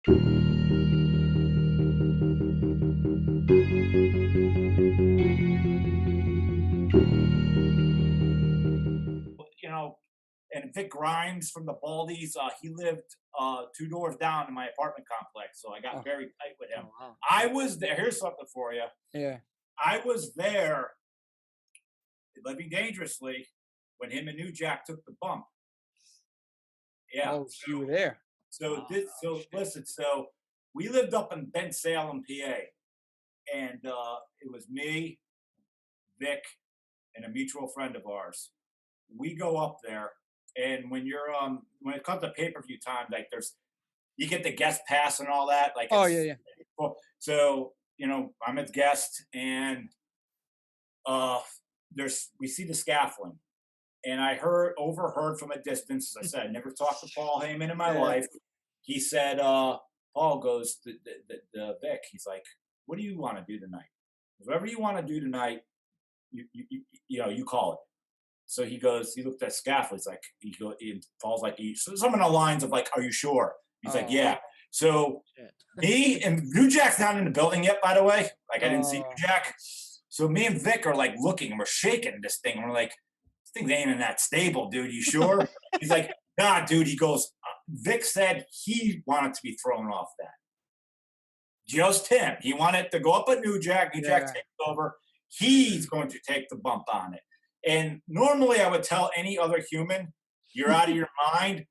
You know, and Vic Grimes from the Baldies, he lived two doors down in my apartment complex, so I got Oh, very tight with him. oh wow. I was there. Here's something for you. Yeah. I was there living dangerously when him and New Jack took the bump. Yeah. Oh, so you were there. So Oh, this. So shit. listen. So we lived up in Bensalem, PA, and it was me, Vic, and a mutual friend of ours. We go up there, and when it comes to pay per view time, like you get the guest pass and all that. Like Oh yeah, it's yeah. well, so I'm a guest, and uh, we see the scaffolding, and I overheard from a distance. As I said, I never talked to Paul Heyman in my Yeah. life. He said, Paul goes, the Vic. He's like, "What do you want to do tonight? Whatever you want to do tonight, you call it." So he goes, he looked at scaffold. He's like, he falls like, so some of the lines of like, "Are you sure?" He's like, Oh. "Yeah." So Shit. me and New Jack's not in the building yet, by the way. Like I didn't see New Oh. Jack. So me and Vic are like looking and we're shaking this thing. And we're like, "This thing ain't in that stable, dude. You sure?" He's like, "Nah, dude." He goes, Vic said he wanted to be thrown off that. Just him. He wanted to go up at New Jack. New Jack Yeah. takes over. He's going to take the bump on it. And normally I would tell any other human, "You're out of your mind."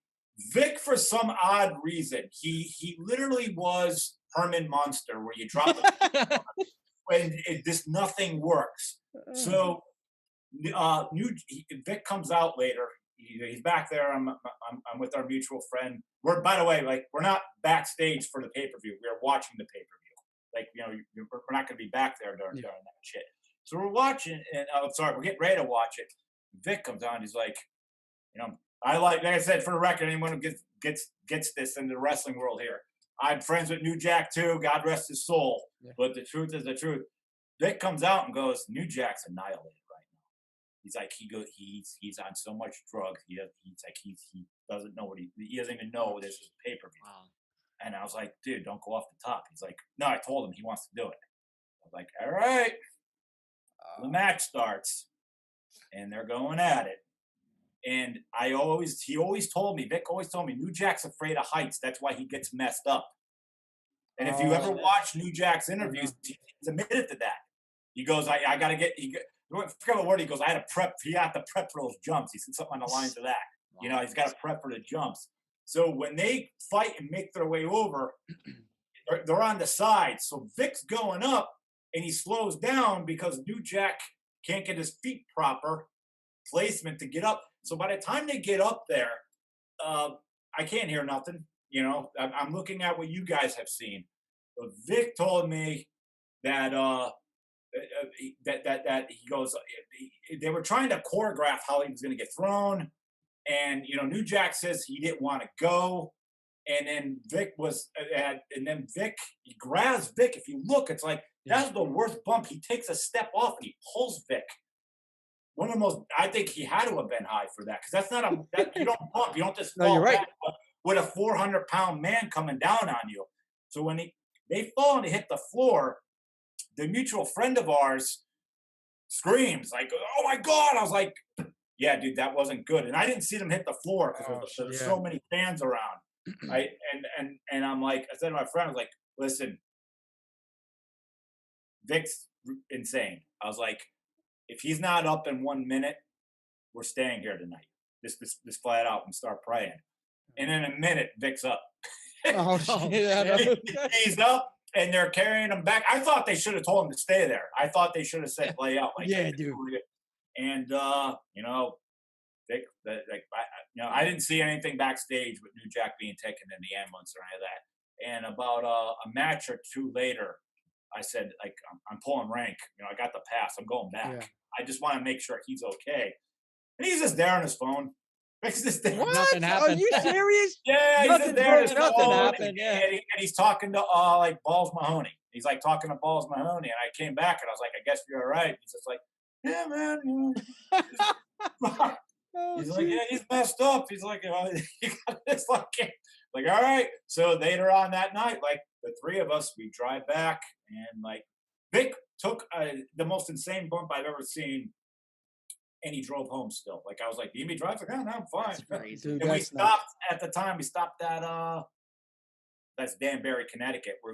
Vic, for some odd reason, he literally was Herman Munster, where you drop the and this nothing works. So Vic comes out later. He's back there. I'm with our mutual friend. By the way, like we're not backstage for the pay per view. We're watching the pay per view. Like we're not going to be back there during that shit. So we're watching, and sorry, we're getting ready to watch it. Vic comes on. He's like, like I said, for the record, anyone who gets this in the wrestling world here, I'm friends with New Jack too. God rest his soul. Yeah. But the truth is the truth. Vic comes out and goes, "New Jack's annihilated right now." He's like, he's on so much drugs. He doesn't know he doesn't even know this is pay per view. Wow. And I was like, "Dude, don't go off the top." He's like, "No, I told him he wants to do it." I was like, "All right." The match starts, and they're going at it. And he always told me, Vic always told me, New Jack's afraid of heights. That's why he gets messed up. And if you ever watch New Jack's interviews, he's admitted to that. He goes, I got to get, I forget what word he goes, I had to prep, he had to prep for those jumps. He said something on the lines of that. Wow. He's got to prep for the jumps. So when they fight and make their way over, they're on the side. So Vic's going up and he slows down because New Jack can't get his feet proper placement to get up. So by the time they get up there, I can't hear nothing. I'm looking at what you guys have seen. But Vic told me that that he goes, they were trying to choreograph how he was going to get thrown, and New Jack says he didn't want to go, and then Vic he grabs Vic. If you look, it's like that's the worst bump. He takes a step off and he pulls Vic. One of the most, I think he had to have been high for that, because that's not you don't bump, you don't just fall you're right. back with a 400-pound man coming down on you. So when they fall and they hit the floor, the mutual friend of ours screams like, "Oh my God." I was like, "Yeah, dude, that wasn't good." And I didn't see them hit the floor because there was so many fans around. And I'm like, I said to my friend, I was like, "Listen, Vic's insane." I was like, "If he's not up in 1 minute, we're staying here tonight. This flat out, and start praying." And in a minute, Vic's up. Oh, shit. He's up, and they're carrying him back. I thought they should have told him to stay there. I thought they should have said, "Lay out." Like, Yeah, "Hey, dude. and Vic, I didn't see anything backstage with New Jack being taken in the ambulance or any of that. And about a match or two later, I said, like, I'm pulling rank. I got the pass. I'm going back. Yeah. I just want to make sure he's okay. And he's just there on his phone. He's just there. What? Nothing Are happened. you serious? Yeah, he's Nothing, just there on his nothing phone. happened, yeah. And he's talking to like Balls Mahoney. He's like talking to Balls Mahoney. And I came back and I was like, "I guess you're all right." He's just like, "Yeah, man." Oh, He's like, "Yeah, he's messed up." He's like, it's like Like, all right. So later on that night, like the three of us, we drive back, and like Vic took the most insane bump I've ever seen, and he drove home still. Like I was like, "Do you need me to drive?" Like, "Oh, no, I'm fine." That's crazy. Dude, And we that's nuts. stopped at the time. We stopped at that's Danbury, Connecticut. We're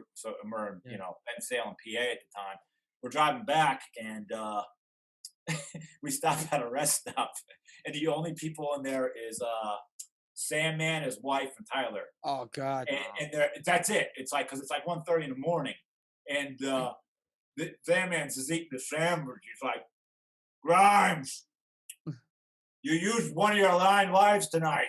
Yeah. Penn Salem, PA at the time. We're driving back, and we stopped at a rest stop, and the only people in there is Sandman, his wife, and Tyler. Oh God. And that's it. It's like because it's like 1:30 in the morning, and the Sandman's just eating the sandwich. He's like, Grimes, you used one of your line lives tonight.